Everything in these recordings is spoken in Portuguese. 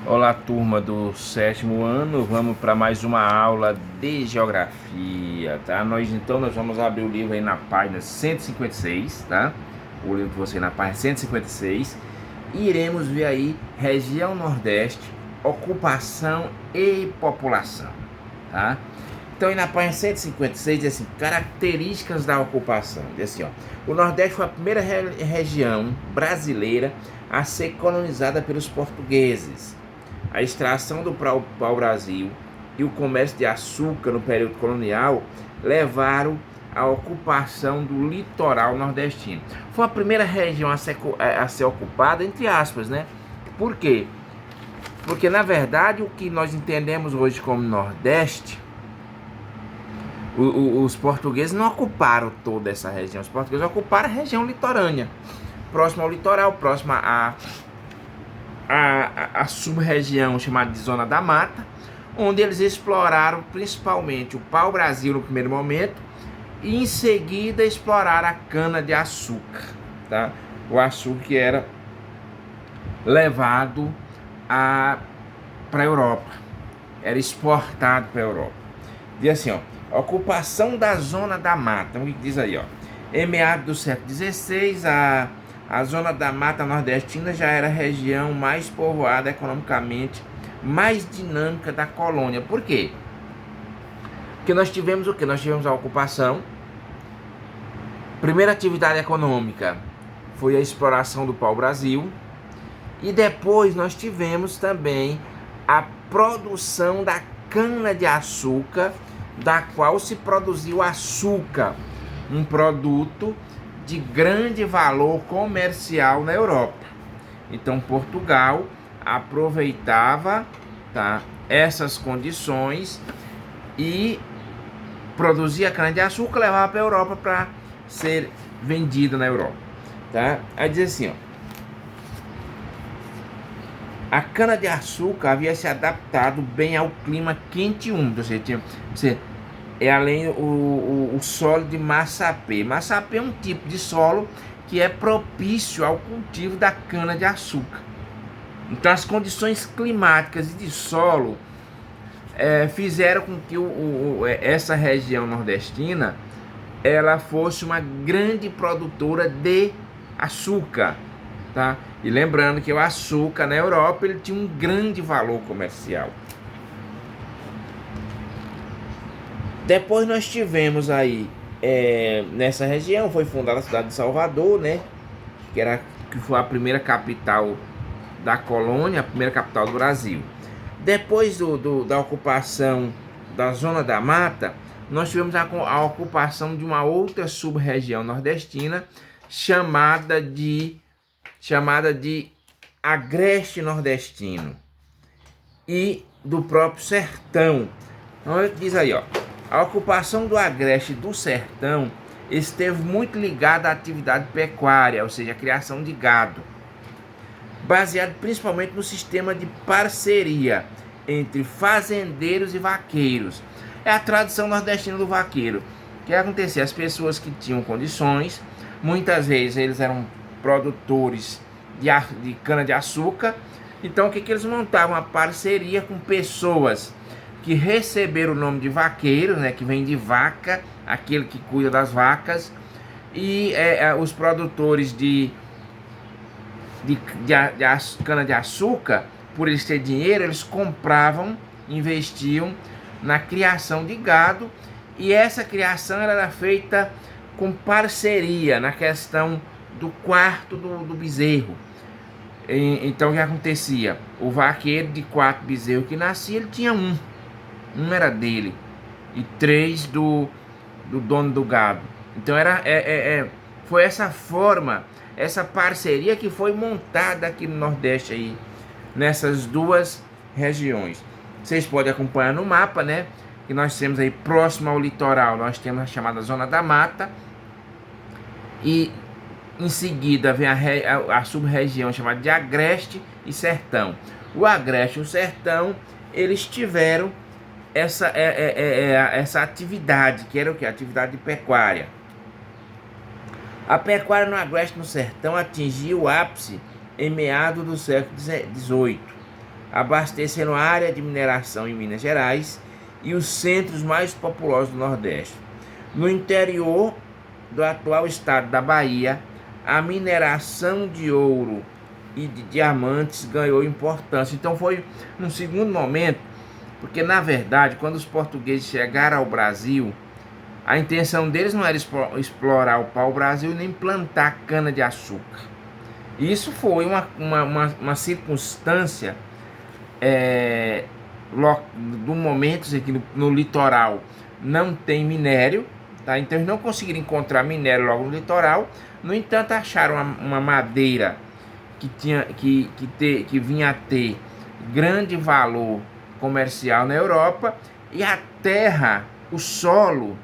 Olá, turma do sétimo ano, vamos para mais uma aula de geografia, tá? Nós vamos abrir o livro aí na página 156, tá? O livro que você na página 156 e iremos ver aí região Nordeste, ocupação e população, tá? Então, aí na página 156 diz assim, características da ocupação. Diz assim, ó, o Nordeste foi a primeira região brasileira a ser colonizada pelos portugueses. A extração do pau-brasil e o comércio de açúcar no período colonial levaram à ocupação do litoral nordestino. Foi a primeira região a ser ocupada, entre aspas, né? Por quê? Porque, na verdade, o que nós entendemos hoje como Nordeste, os portugueses não ocuparam toda essa região. Os portugueses ocuparam a região litorânea, próxima ao litoral, próxima a sub-região chamada de Zona da Mata, onde eles exploraram principalmente o pau-brasil no primeiro momento e em seguida exploraram a cana-de-açúcar, tá? O açúcar que era levado para a Europa, era exportado para a Europa. Diz assim, ó, ocupação da Zona da Mata, o que diz aí, ó? Em meados do século XVI, a Zona da Mata Nordestina já era a região mais povoada economicamente, mais dinâmica da colônia. Por quê? Porque nós tivemos o quê? Nós tivemos a ocupação. Primeira atividade econômica foi a exploração do pau-brasil. E depois nós tivemos também a produção da cana-de-açúcar, da qual se produziu açúcar, um produto de grande valor comercial na Europa. Então Portugal aproveitava, tá, essas condições e produzia cana-de-açúcar, levava para a Europa para ser vendida na Europa, tá? Aí diz assim, ó, a cana-de-açúcar havia se adaptado bem ao clima quente e úmido, além o solo de massapê. Massapê é um tipo de solo que é propício ao cultivo da cana-de-açúcar. Então as condições climáticas e de solo fizeram com que essa região nordestina ela fosse uma grande produtora de açúcar, tá? E lembrando que o açúcar na Europa ele tinha um grande valor comercial. Depois nós tivemos aí, nessa região, foi fundada a cidade de Salvador, né? Que foi a primeira capital da colônia, a primeira capital do Brasil. Depois da ocupação da Zona da Mata, nós tivemos a ocupação de uma outra sub-região nordestina, chamada de Agreste Nordestino, e do próprio Sertão. Então, diz aí, ó, a ocupação do Agreste do Sertão esteve muito ligada à atividade pecuária, ou seja, a criação de gado, baseado principalmente no sistema de parceria entre fazendeiros e vaqueiros. É a tradição nordestina do vaqueiro. O que acontecia? As pessoas que tinham condições, muitas vezes eles eram produtores de cana-de-açúcar, então o que eles montavam? Uma parceria com pessoas que receberam o nome de vaqueiros, né, que vem de vaca, aquele que cuida das vacas, e os produtores de cana-de-açúcar, por eles terem dinheiro, eles compravam, investiam na criação de gado, e essa criação era feita com parceria na questão do quarto do bezerro. Então o que acontecia? O vaqueiro de 4 bezerros que nascia, ele tinha um era dele e 3 do dono do gado. Então foi essa forma, essa parceria que foi montada aqui no Nordeste aí, nessas duas regiões. Vocês podem acompanhar no mapa, né? Que nós temos aí próximo ao litoral, nós temos a chamada Zona da Mata, e em seguida vem a sub-região chamada de Agreste e Sertão. O Agreste e o Sertão, eles tiveram essa atividade, que era o que? Atividade de pecuária. A pecuária no Agreste e no Sertão atingiu o ápice em meados do século XVIII, abastecendo a área de mineração em Minas Gerais e os centros mais populosos do Nordeste. No interior do atual estado da Bahia, a mineração de ouro e de diamantes ganhou importância. Então foi num segundo momento, porque na verdade, quando os portugueses chegaram ao Brasil, a intenção deles não era explorar o pau-brasil nem plantar cana-de-açúcar. Isso foi uma circunstância do momento em que no litoral não tem minério, tá? Então eles não conseguiram encontrar minério logo no litoral. No entanto, acharam uma madeira que vinha a ter grande valor comercial na Europa, e a terra, o solo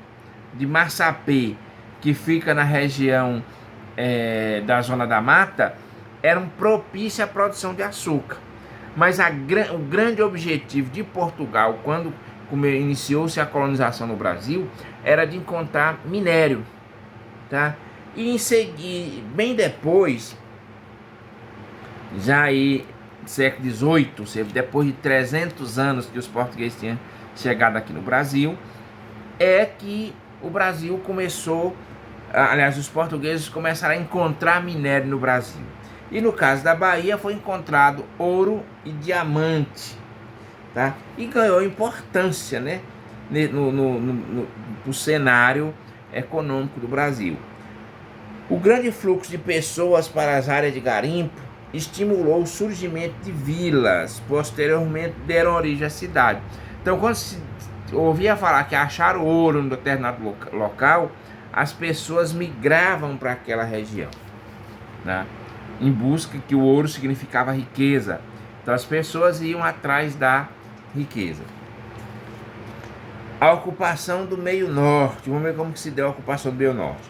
de Massapê, que fica na região da Zona da Mata, eram propícios à produção de açúcar. Mas o grande objetivo de Portugal, quando iniciou-se a colonização no Brasil, era de encontrar minério, tá? E em seguida, bem depois, já aí século XVIII, depois de 300 anos que os portugueses tinham chegado aqui no Brasil, é que o Brasil começou, aliás, os portugueses começaram a encontrar minério no Brasil. E no caso da Bahia foi encontrado ouro e diamante, tá? E ganhou importância, né, no cenário econômico do Brasil. O grande fluxo de pessoas para as áreas de garimpo estimulou o surgimento de vilas, posteriormente deram origem à cidade. Então, quando se ouvia falar que acharam ouro em determinado local, as pessoas migravam para aquela região, né, em busca, que o ouro significava riqueza. Então as pessoas iam atrás da riqueza. A ocupação do meio norte. Vamos ver como que se deu a ocupação do meio norte.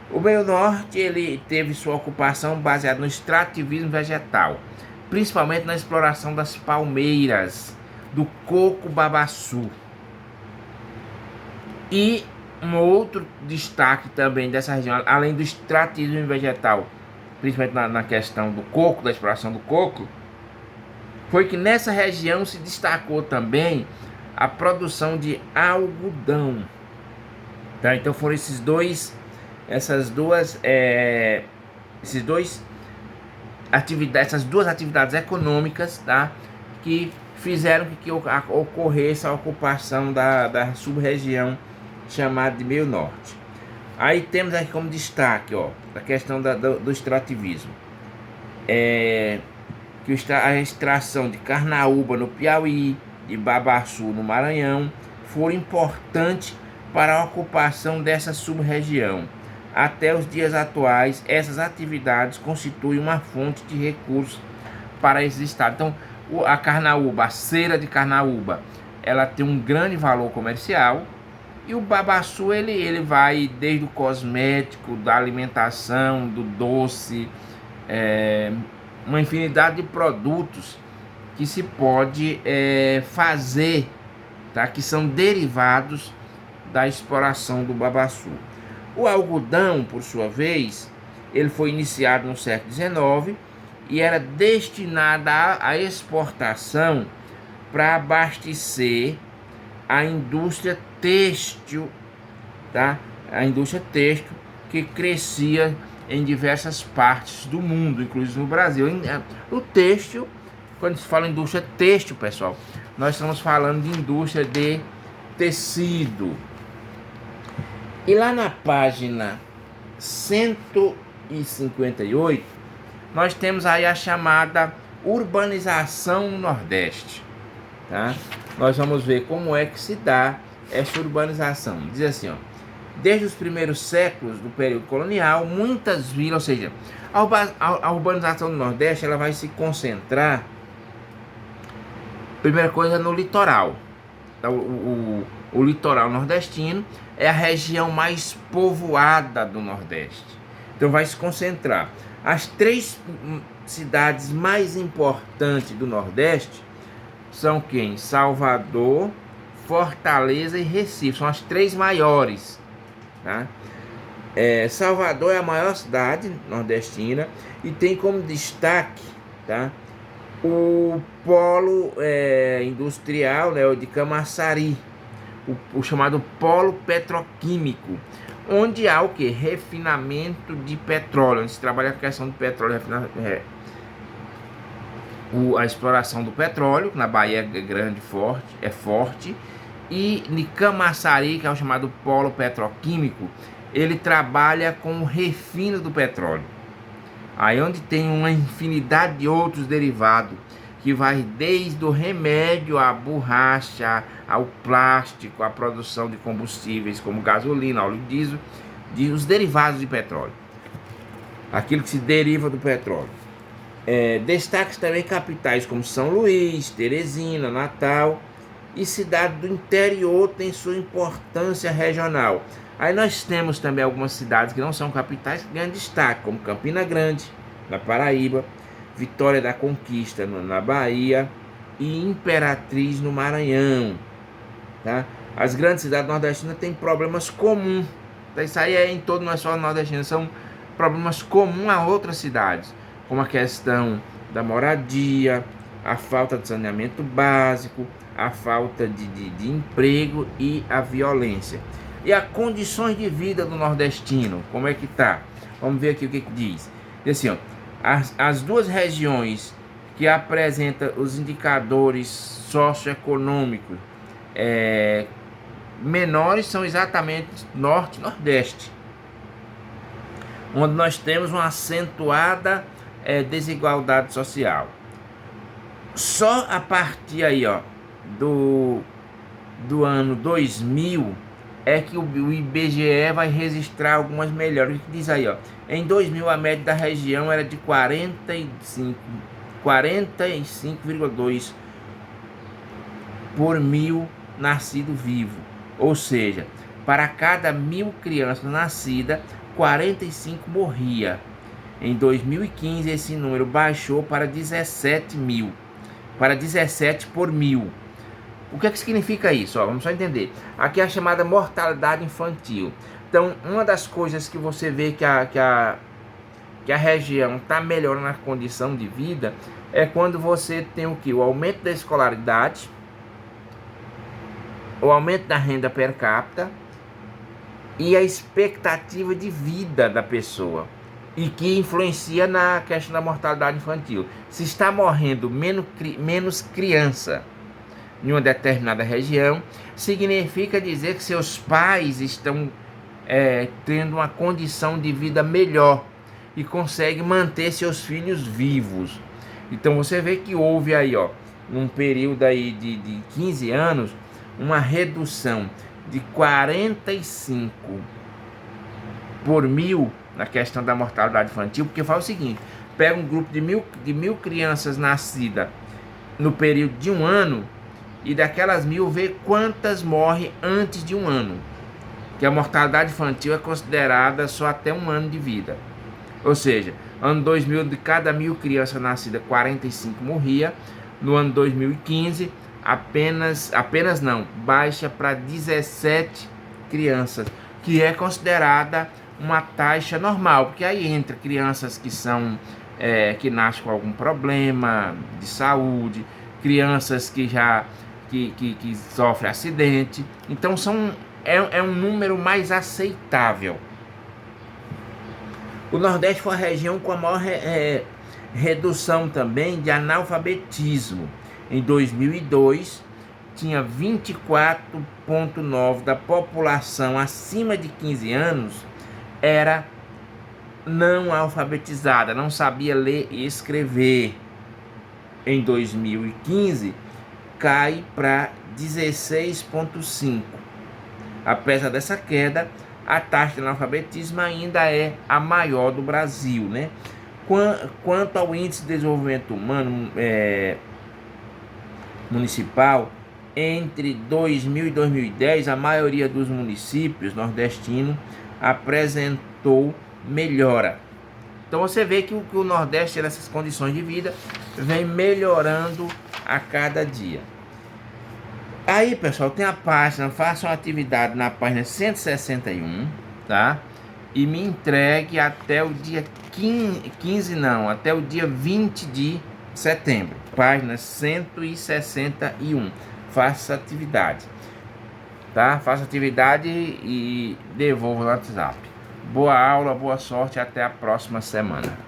O meio norte, ele teve sua ocupação baseada no extrativismo vegetal, principalmente na exploração das palmeiras, do coco babaçu. E um outro destaque também dessa região, além do extrativismo vegetal, principalmente na questão do coco, da exploração do coco, foi que nessa região se destacou também a produção de algodão, tá? Então foram essas duas atividades econômicas, tá, que fizeram que ocorresse a ocupação da sub-região chamada de Meio Norte. Aí temos aqui como destaque, ó, a questão do extrativismo. Que a extração de carnaúba no Piauí, de babaçu no Maranhão, foram importantes para a ocupação dessa sub-região. Até os dias atuais, essas atividades constituem uma fonte de recursos para esses estados. Então, a carnaúba, a cera de carnaúba, ela tem um grande valor comercial. E o babaçu, ele vai desde o cosmético, da alimentação, do doce, uma infinidade de produtos que se pode fazer, tá? Que são derivados da exploração do babaçu. O algodão, por sua vez, ele foi iniciado no século XIX e era destinado à exportação para abastecer a indústria têxtil, tá? A indústria têxtil que crescia em diversas partes do mundo, inclusive no Brasil. O têxtil, quando se fala em indústria têxtil, pessoal, nós estamos falando de indústria de tecido. E lá na página 158, nós temos aí a chamada urbanização no Nordeste, tá? Nós vamos ver como é que se dá essa urbanização. Diz assim, ó: desde os primeiros séculos do período colonial, muitas vilas, ou seja, a urbanização do Nordeste, ela vai se concentrar, primeira coisa, no litoral. O litoral nordestino é a região mais povoada do Nordeste. Então vai se concentrar. As 3 cidades mais importantes do Nordeste são quem? Salvador, Fortaleza e Recife. São as 3 maiores, tá? Salvador é a maior cidade nordestina e tem como destaque, tá, o polo industrial, né, o de Camaçari, o chamado polo petroquímico, onde há o que? Refinamento de petróleo, onde se trabalha com a questão do petróleo, a exploração do petróleo, na Bahia é grande, forte, e em Camaçari, que é o chamado polo petroquímico, ele trabalha com o refino do petróleo. Aí onde tem uma infinidade de outros derivados, que vai desde o remédio, à borracha, ao plástico, à produção de combustíveis como gasolina, óleo diesel, os derivados de petróleo, aquilo que se deriva do petróleo. Destaques também capitais como São Luís, Teresina, Natal, e cidades do interior têm sua importância regional. Aí nós temos também algumas cidades que não são capitais que ganham destaque, como Campina Grande, na Paraíba, Vitória da Conquista, na Bahia, e Imperatriz, no Maranhão. Tá? As grandes cidades nordestinas têm problemas comuns. Isso aí é em todo, não é só nordestino, são problemas comuns a outras cidades, como a questão da moradia, a falta de saneamento básico, a falta de emprego e a violência. E as condições de vida do nordestino, como é que tá? Vamos ver aqui o que diz. Diz assim, ó, as duas regiões que apresentam os indicadores socioeconômicos menores são exatamente Norte e Nordeste, onde nós temos uma acentuada desigualdade social. Só a partir aí, ó, do ano 2000 é que o IBGE vai registrar algumas melhorias. O que diz aí, ó? Em 2000 a média da região era de 45,2 por mil nascido vivo. Ou seja, para cada 1.000 crianças nascidas, 45 morria. Em 2015 esse número baixou para 17 mil, para 17 por 1.000. O que significa isso? Vamos só entender. Aqui é a chamada mortalidade infantil. Então, uma das coisas que você vê que a região está melhorando a condição de vida é quando você tem o que? O aumento da escolaridade, o aumento da renda per capita e a expectativa de vida da pessoa, e que influencia na questão da mortalidade infantil. Se está morrendo menos criança em uma determinada região, significa dizer que seus pais estão tendo uma condição de vida melhor e conseguem manter seus filhos vivos. Então você vê que houve aí, ó, num período aí de 15 anos, uma redução de 45 por 1.000 na questão da mortalidade infantil, porque faz o seguinte: pega um grupo de mil crianças nascidas no período de um ano, e daquelas 1.000 vê quantas morrem antes de um ano, que a mortalidade infantil é considerada só até um ano de vida. Ou seja, ano 2000, de cada 1.000 crianças nascidas, 45 morria. No ano 2015, baixa para 17 crianças, que é considerada uma taxa normal, porque aí entra crianças que que nascem com algum problema de saúde, crianças que sofrem acidente. Então é um número mais aceitável. O Nordeste foi a região com a maior redução também de analfabetismo. Em 2002, tinha 24,9% da população acima de 15 anos era não alfabetizada, não sabia ler e escrever. Em 2015, cai para 16,5%. Apesar dessa queda, a taxa de analfabetismo ainda é a maior do Brasil, né? Quanto ao índice de desenvolvimento humano municipal, entre 2000 e 2010, a maioria dos municípios nordestinos apresentou melhora. Então você vê que o Nordeste, nessas condições de vida, vem melhorando a cada dia. Aí, pessoal, tem a página, faça uma atividade na página 161, tá? E me entregue até o dia até o dia 20 de setembro. página 161. Faça atividade, tá? Faça atividade e devolva no WhatsApp. Boa aula, boa sorte, até a próxima semana.